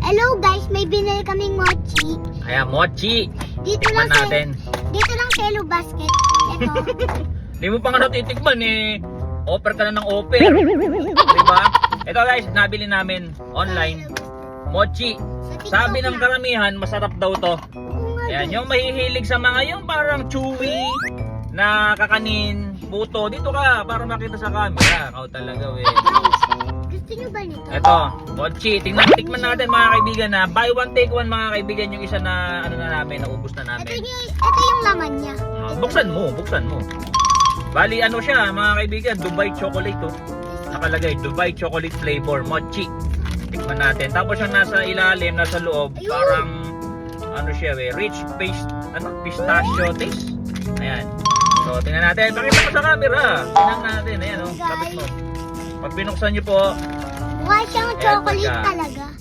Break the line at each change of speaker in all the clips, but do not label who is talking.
Hello guys, may binili kaming mochi.
Kaya mochi.
Dito
Tikman
lang sa
natin.
dito lang sa Hello Basket. Ito.
Hindi mo pa nga natitikman eh. Offer ka na ng offer. Diba? Ito guys, nabili namin online. Mochi. Sabi ng karamihan, masarap daw to. Yan, yung mahihilig sa mga yung parang chewy na kakanin, buto. Dito ka, para makita sa camera. Ikaw talaga eh.
Gusto nyo ba nito?
Ito, mochi. Tikman natin mga kaibigan na buy one take one mga kaibigan, yung isa na ano na namin, naubos na namin.
Ito yung laman niya.
Buksan mo. Bali ano siya mga kaibigan, Dubai chocolate to. Nakalagay Dubai chocolate flavor mochi. Tikman natin. Tapos yung nasa ilalim, nasa loob, parang ano siya rich pistachio taste. Ayan. So tingnan natin. Pakita mo sa camera. Tingnan natin. Ayan oh, lapit mo. Pag binuksan niyo po,
mukha siyang chocolate talaga.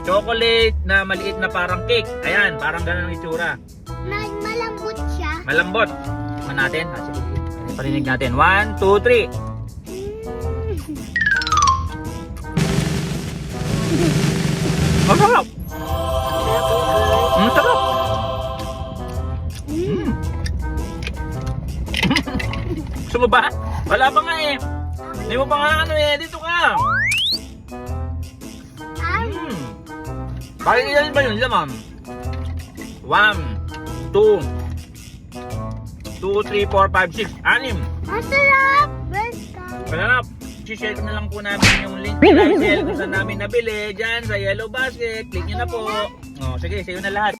Chocolate na maliit na parang cake. Ayan, parang ganun ang itsura.
Malambot siya.
Malambot. Tingnan natin. Sige. Parinig natin. 1, 2, 3. Masarap. Masarap. Gusto mo ba? Wala pa nga eh. Hindi mo pa nga ano eh. Dito ka. Bakit ilan ba yun? Ilan 1, 2, 3, 4, 5, 6, 6.
Masarap! Welcome!
Masarap! I-share ko na lang po namin yung link nila kung saan namin nabili dyan sa Yellow Basket. Click nyo na po. Oh, sige, sa'yo na lahat.